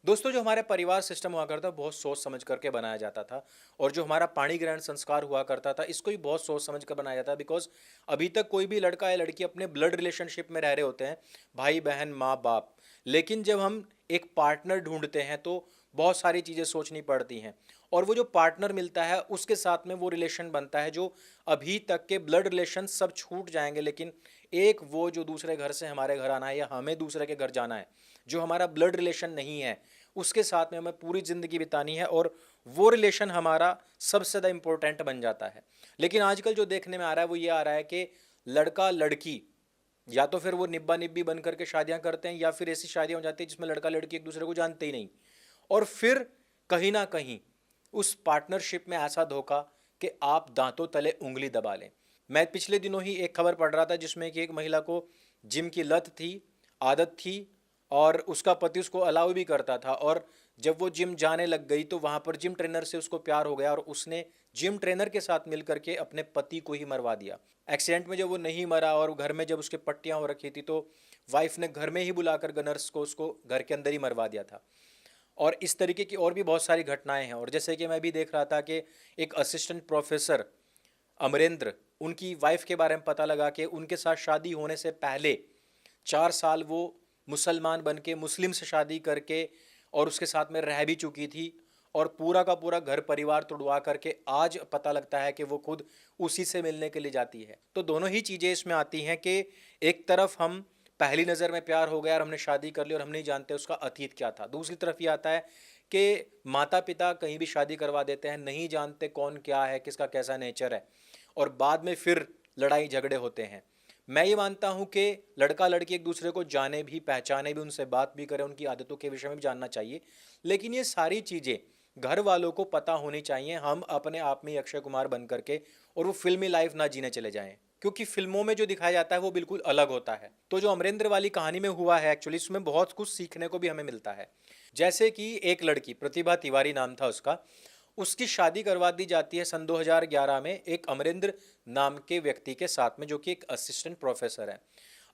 दोस्तों, जो हमारे परिवार सिस्टम हुआ करता बहुत सोच समझ करके बनाया जाता था। और जो हमारा पाणी ग्रहण संस्कार हुआ करता था, इसको भी बहुत सोच समझ कर बनाया जाता है। बिकॉज अभी तक कोई भी लड़का या लड़की अपने ब्लड रिलेशनशिप में रह रहे होते हैं, भाई बहन माँ बाप। लेकिन जब हम एक पार्टनर ढूंढते हैं तो बहुत सारी चीज़ें सोचनी पड़ती हैं। और वो जो पार्टनर मिलता है उसके साथ में वो रिलेशन बनता है जो अभी तक के ब्लड रिलेशन सब छूट जाएंगे, लेकिन एक वो जो दूसरे घर से हमारे घर आना है या हमें दूसरे के घर जाना है, जो हमारा ब्लड रिलेशन नहीं है, उसके साथ में हमें पूरी ज़िंदगी बितानी है। और वो रिलेशन हमारा सबसे ज़्यादा इम्पोर्टेंट बन जाता है। लेकिन आजकल जो देखने में आ रहा है वो ये आ रहा है कि लड़का लड़की या तो फिर वो निब्बा निब्बी बन करके शादियां करते हैं, या फिर ऐसी शादियां हो जाती हैं जिसमें लड़का लड़की एक दूसरे को जानते ही नहीं। और फिर कहीं ना कहीं उस पार्टनरशिप में ऐसा धोखा कि आप दांतों तले उंगली दबा लें। मैं पिछले दिनों ही एक खबर पढ़ रहा था जिसमें कि एक महिला को जिम की लत थी, आदत थी, और उसका पति उसको अलाउ भी करता था। और जब वो जिम जाने लग गई तो वहाँ पर जिम ट्रेनर से उसको प्यार हो गया और उसने जिम ट्रेनर के साथ मिल करके अपने पति को ही मरवा दिया। एक्सीडेंट में जब वो नहीं मरा और घर में जब उसके पट्टियाँ हो रखी थी तो वाइफ ने घर में ही बुलाकर नर्स को उसको घर के अंदर ही मरवा दिया था। और इस तरीके की और भी बहुत सारी घटनाएं हैं। और जैसे कि मैं भी देख रहा था कि एक असिस्टेंट प्रोफेसर अमरेंद्र, उनकी वाइफ के बारे में पता लगा कि उनके साथ शादी होने से पहले 4 साल वो मुसलमान बन के मुस्लिम से शादी करके और उसके साथ में रह भी चुकी थी। और पूरा का पूरा घर परिवार तुड़वा करके आज पता लगता है कि वो खुद उसी से मिलने के लिए जाती है। तो दोनों ही चीज़ें इसमें आती हैं कि एक तरफ हम पहली नज़र में प्यार हो गया और हमने शादी कर ली और हम नहीं जानते उसका अतीत क्या था। दूसरी तरफ ये आता है कि माता पिता कहीं भी शादी करवा देते हैं, नहीं जानते कौन क्या है, किसका कैसा नेचर है, और बाद में फिर लड़ाई झगड़े होते हैं। मैं ये मानता हूँ कि लड़का लड़की एक दूसरे को जाने भी, पहचाने भी, उनसे बात भी करें, उनकी आदतों के विषय में भी जानना चाहिए। लेकिन ये सारी चीज़ें घर वालों को पता होनी चाहिए, हम अपने आप में ही अक्षय कुमार बन करके और वो फिल्मी लाइफ ना जीने चले जाएं। क्योंकि फिल्मों में जो दिखाया जाता है वो बिल्कुल अलग होता है। तो जो अमरेंद्र वाली कहानी में हुआ है एक्चुअली उसमें बहुत कुछ सीखने को भी हमें मिलता है। जैसे कि एक लड़की, प्रतिभा तिवारी नाम था उसका, उसकी शादी करवा दी जाती है सन 2011 में एक अमरेंद्र नाम के व्यक्ति के साथ में, जो कि एक असिस्टेंट प्रोफेसर है।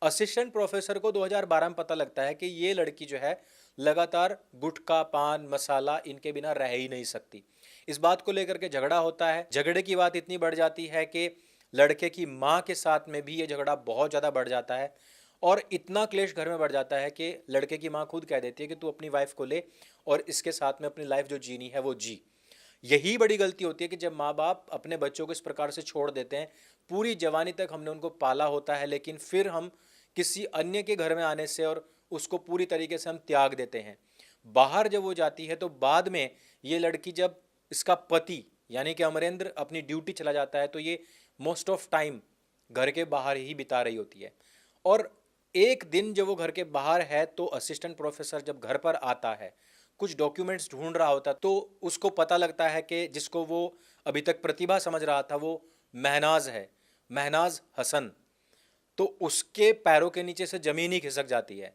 असिस्टेंट प्रोफेसर को 2012 में पता लगता है कि ये लड़की जो है लगातार गुटखा पान मसाला इनके बिना रह ही नहीं सकती। इस बात को लेकर के झगड़ा होता है। झगड़े की बात इतनी बढ़ जाती है कि लड़के की माँ के साथ में भी ये झगड़ा बहुत ज़्यादा बढ़ जाता है। और इतना क्लेश घर में बढ़ जाता है कि लड़के की माँ खुद कह देती है कि तू अपनी वाइफ को ले और इसके साथ में अपनी लाइफ जो जीनी है वो जी। यही बड़ी गलती होती है कि जब माँ बाप अपने बच्चों को इस प्रकार से छोड़ देते हैं। पूरी जवानी तक हमने उनको पाला होता है, लेकिन फिर हम किसी अन्य के घर में आने से और उसको पूरी तरीके से हम त्याग देते हैं। बाहर जब वो जाती है तो बाद में ये लड़की, जब इसका पति यानी कि अमरेंद्र अपनी ड्यूटी चला जाता है, तो ये मोस्ट ऑफ टाइम घर के बाहर ही बिता रही होती है। और एक दिन जब वो घर के बाहर है तो असिस्टेंट प्रोफेसर जब घर पर आता है, कुछ डॉक्यूमेंट्स ढूंढ रहा होता, तो उसको पता लगता है कि जिसको वो अभी तक प्रतिभा समझ रहा था वो महनाज है, महनाज हसन। तो उसके पैरों के नीचे से ज़मीन ही खिसक जाती है।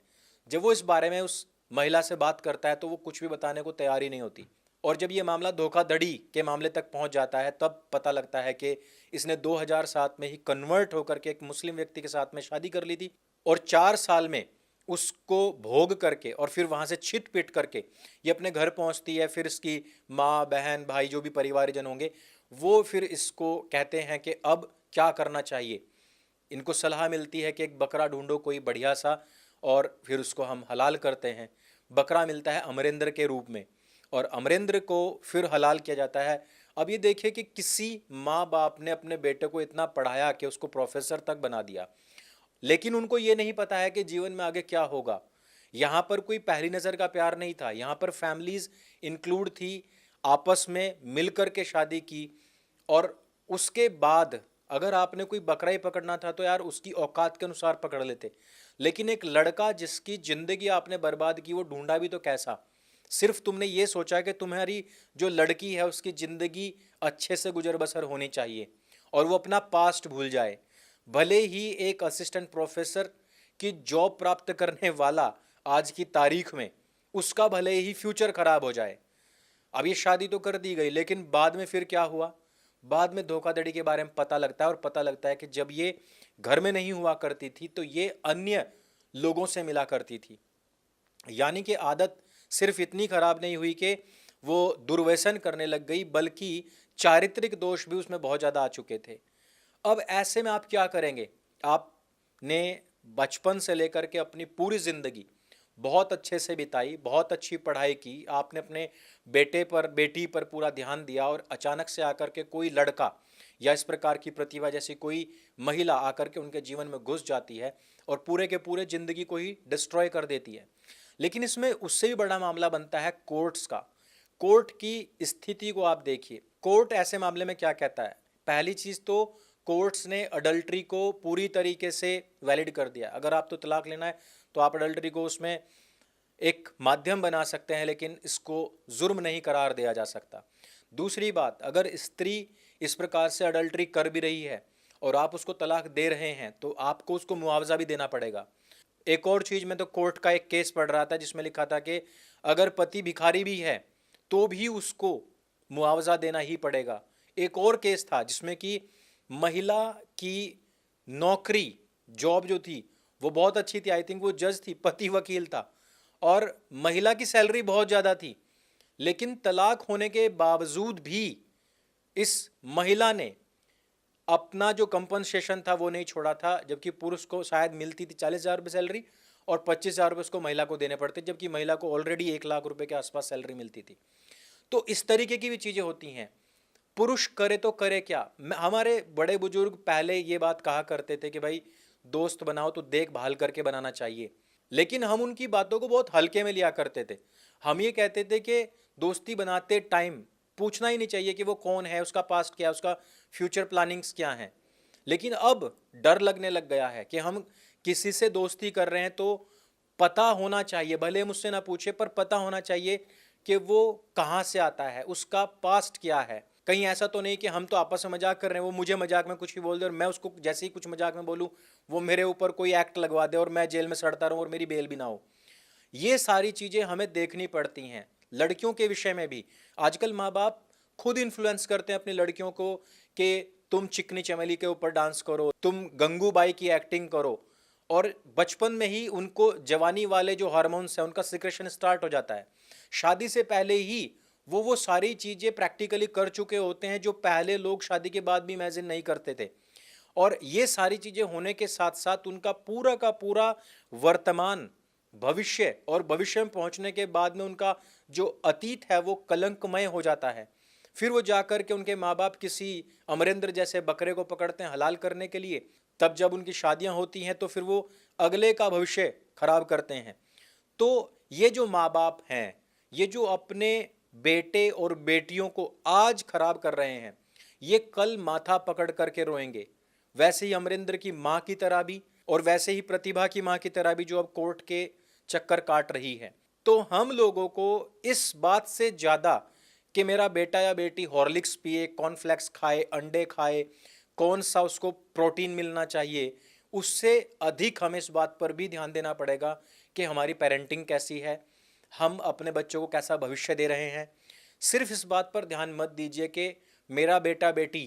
जब वो इस बारे में उस महिला से बात करता है तो वो कुछ भी बताने को तैयार ही नहीं होती। और जब ये मामला धोखाधड़ी के मामले तक पहुंच जाता है तब पता लगता है कि इसने 2007 में ही कन्वर्ट होकर के एक मुस्लिम व्यक्ति के साथ में शादी कर ली थी। और 4 साल में उसको भोग करके और फिर वहाँ से छिट पिट करके ये अपने घर पहुँचती है। फिर इसकी माँ बहन भाई जो भी परिवारजन होंगे वो फिर इसको कहते हैं कि अब क्या करना चाहिए। इनको सलाह मिलती है कि एक बकरा ढूंढो कोई बढ़िया सा, और फिर उसको हम हलाल करते हैं। बकरा मिलता है अमरेंद्र के रूप में और अमरेंद्र को फिर हलाल किया जाता है। अब ये देखिए कि किसी माँ बाप ने अपने बेटे को इतना पढ़ाया कि उसको प्रोफेसर तक बना दिया, लेकिन उनको ये नहीं पता है कि जीवन में आगे क्या होगा। यहाँ पर कोई पहली नज़र का प्यार नहीं था, यहाँ पर फैमिलीज इंक्लूड थी, आपस में मिलकर के शादी की। और उसके बाद अगर आपने कोई बकरा ही पकड़ना था तो यार उसकी औकात के अनुसार पकड़ लेते। लेकिन एक लड़का जिसकी ज़िंदगी आपने बर्बाद की वो ढूंढा भी तो कैसा? सिर्फ तुमने ये सोचा कि तुम्हारी जो लड़की है उसकी ज़िंदगी अच्छे से गुजर बसर होनी चाहिए और वो अपना पास्ट भूल जाए। भले ही एक असिस्टेंट प्रोफेसर की जॉब प्राप्त करने वाला आज की तारीख में उसका भले ही फ्यूचर खराब हो जाए। अब ये शादी तो कर दी गई, लेकिन बाद में फिर क्या हुआ? बाद में धोखाधड़ी के बारे में पता लगता है और पता लगता है कि जब ये घर में नहीं हुआ करती थी तो ये अन्य लोगों से मिला करती थी। यानी कि आदत सिर्फ इतनी खराब नहीं हुई कि वो दुर्व्यसन करने लग गई, बल्कि चारित्रिक दोष भी उसमें बहुत ज़्यादा आ चुके थे। अब ऐसे में आप क्या करेंगे? आपने बचपन से लेकर के अपनी पूरी ज़िंदगी बहुत अच्छे से बिताई, बहुत अच्छी पढ़ाई की, आपने अपने बेटे पर बेटी पर पूरा ध्यान दिया, और अचानक से आकर के कोई लड़का या इस प्रकार की प्रतिभा जैसी कोई महिला आकर के उनके जीवन में घुस जाती है और पूरे के पूरे ज़िंदगी को ही डिस्ट्रॉय कर देती है। लेकिन इसमें उससे भी बड़ा मामला बनता है कोर्ट्स का। कोर्ट की स्थिति को आप देखिए। कोर्ट ऐसे मामले में क्या कहता है? पहली चीज़ तो कोर्ट्स ने अडल्ट्री को पूरी तरीके से वैलिड कर दिया। अगर आपको तलाक लेना है तो आप अडल्ट्री को उसमें एक माध्यम बना सकते हैं, लेकिन इसको जुर्म नहीं करार दिया जा सकता। दूसरी बात, अगर स्त्री इस प्रकार से अडल्ट्री कर भी रही है और आप उसको तलाक दे रहे हैं तो आपको उसको मुआवजा भी देना पड़ेगा। एक और चीज़ में तो कोर्ट का एक केस पढ़ रहा था जिसमें लिखा था कि अगर पति भिखारी भी है तो भी उसको मुआवजा देना ही पड़ेगा। एक और केस था जिसमें कि महिला की नौकरी, जॉब जो थी वो बहुत अच्छी थी, आई थिंक वो जज थी, पति वकील था, और महिला की सैलरी बहुत ज़्यादा थी, लेकिन तलाक होने के बावजूद भी इस महिला ने अपना जो कंपनसेशन था वो नहीं छोड़ा था, जबकि पुरुष को शायद मिलती थी 40,000 रुपये सैलरी और 25,000 रुपये उसको महिला को देने पड़ते, जबकि महिला को ऑलरेडी 1 लाख रुपए के आसपास सैलरी मिलती थी। तो इस तरीके की भी चीज़ें होती हैं। पुरुष करे तो करे क्या? हमारे बड़े बुजुर्ग पहले ये बात कहा करते थे कि भाई दोस्त बनाओ तो देखभाल करके बनाना चाहिए, लेकिन हम उनकी बातों को बहुत हल्के में लिया करते थे। हम ये कहते थे कि दोस्ती बनाते टाइम पूछना ही नहीं चाहिए कि वो कौन है, उसका पास्ट क्या है, उसका फ्यूचर प्लानिंग्स क्या हैं। लेकिन अब डर लगने लग गया है कि हम किसी से दोस्ती कर रहे हैं तो पता होना चाहिए, भले मुझसे ना पूछे पर पता होना चाहिए कि वो कहाँ से आता है, उसका पास्ट क्या है। कहीं ऐसा तो नहीं कि हम तो आपस में मजाक कर रहे हैं, वो मुझे मजाक में कुछ भी बोल दे और मैं उसको जैसे ही कुछ मजाक में बोलूँ वो मेरे ऊपर कोई एक्ट लगवा दे और मैं जेल में सड़ता रहूँ और मेरी बेल भी ना हो। ये सारी चीज़ें हमें देखनी पड़ती हैं। लड़कियों के विषय में भी आजकल माँ बाप खुद इन्फ्लुएंस करते हैं अपनी लड़कियों को कि तुम चिकनी चमेली के ऊपर डांस करो, तुम गंगूबाई की एक्टिंग करो, और बचपन में ही उनको जवानी वाले जो हार्मोन्स हैं उनका सिक्रेशन स्टार्ट हो जाता है। शादी से पहले ही वो सारी चीज़ें प्रैक्टिकली कर चुके होते हैं जो पहले लोग शादी के बाद भी इमेजिन नहीं करते थे। और ये सारी चीज़ें होने के साथ साथ उनका पूरा का पूरा वर्तमान, भविष्य और भविष्य में पहुंचने के बाद में उनका जो अतीत है वो कलंकमय हो जाता है। फिर वो जाकर के उनके माँ बाप किसी अमरिंदर जैसे बकरे को पकड़ते हैं हलाल करने के लिए, तब जब उनकी शादियां होती हैं तो फिर वो अगले का भविष्य खराब करते हैं। तो ये जो माँ बाप हैं, ये जो अपने बेटे और बेटियों को आज खराब कर रहे हैं, ये कल माथा पकड़ करके रोएंगे। वैसे ही अमरिंदर की माँ की तरह भी, और वैसे ही प्रतिभा की माँ की तरह भी, जो अब कोर्ट के चक्कर काट रही है। तो हम लोगों को इस बात से ज़्यादा कि मेरा बेटा या बेटी हॉर्लिक्स पिए, कॉर्नफ्लेक्स खाए, अंडे खाए, कौन सा उसको प्रोटीन मिलना चाहिए, उससे अधिक हमें इस बात पर भी ध्यान देना पड़ेगा कि हमारी पेरेंटिंग कैसी है, हम अपने बच्चों को कैसा भविष्य दे रहे हैं। सिर्फ इस बात पर ध्यान मत दीजिए कि मेरा बेटा बेटी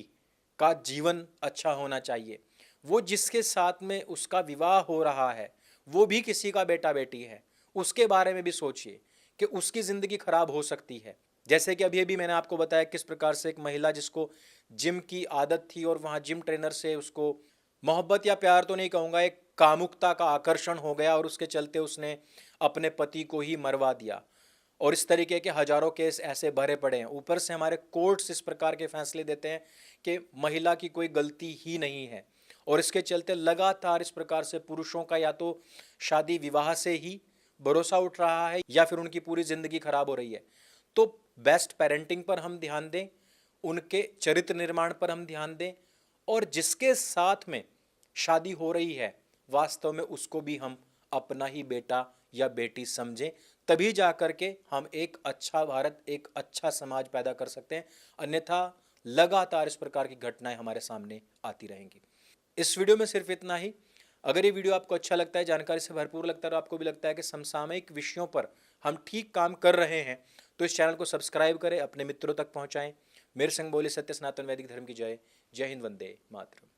का जीवन अच्छा होना चाहिए। वो जिसके साथ में उसका विवाह हो रहा है वो भी किसी का बेटा बेटी है, उसके बारे में भी सोचिए कि उसकी ज़िंदगी खराब हो सकती है। जैसे कि अभी मैंने आपको बताया किस प्रकार से एक महिला जिसको जिम की आदत थी और वहाँ जिम ट्रेनर से उसको मोहब्बत या प्यार तो नहीं कहूँगा, एक कामुकता का आकर्षण हो गया और उसके चलते उसने अपने पति को ही मरवा दिया। और इस तरीके के हजारों केस ऐसे भरे पड़े हैं। ऊपर से हमारे कोर्ट्स इस प्रकार के फैसले देते हैं कि महिला की कोई गलती ही नहीं है, और इसके चलते लगातार इस प्रकार से पुरुषों का या तो शादी विवाह से ही भरोसा उठ रहा है या फिर उनकी पूरी ज़िंदगी खराब हो रही है। तो बेस्ट पेरेंटिंग पर हम ध्यान दें, उनके चरित्र निर्माण पर हम ध्यान दें, और जिसके साथ में शादी हो रही है वास्तव में उसको भी हम अपना ही बेटा या बेटी समझें। तभी जा कर के हम एक अच्छा भारत, एक अच्छा समाज पैदा कर सकते हैं। अन्यथा लगातार इस प्रकार की घटनाएं हमारे सामने आती रहेंगी। इस वीडियो में सिर्फ इतना ही। अगर ये वीडियो आपको अच्छा लगता है, जानकारी से भरपूर लगता है और आपको भी लगता है कि समसामयिक विषयों पर हम ठीक काम कर रहे हैं, तो इस चैनल को सब्सक्राइब करें, अपने मित्रों तक पहुंचाएं। मेरे संग बोले सत्य सनातन वैदिक धर्म की जय। जय हिंद, वंदे मातरम।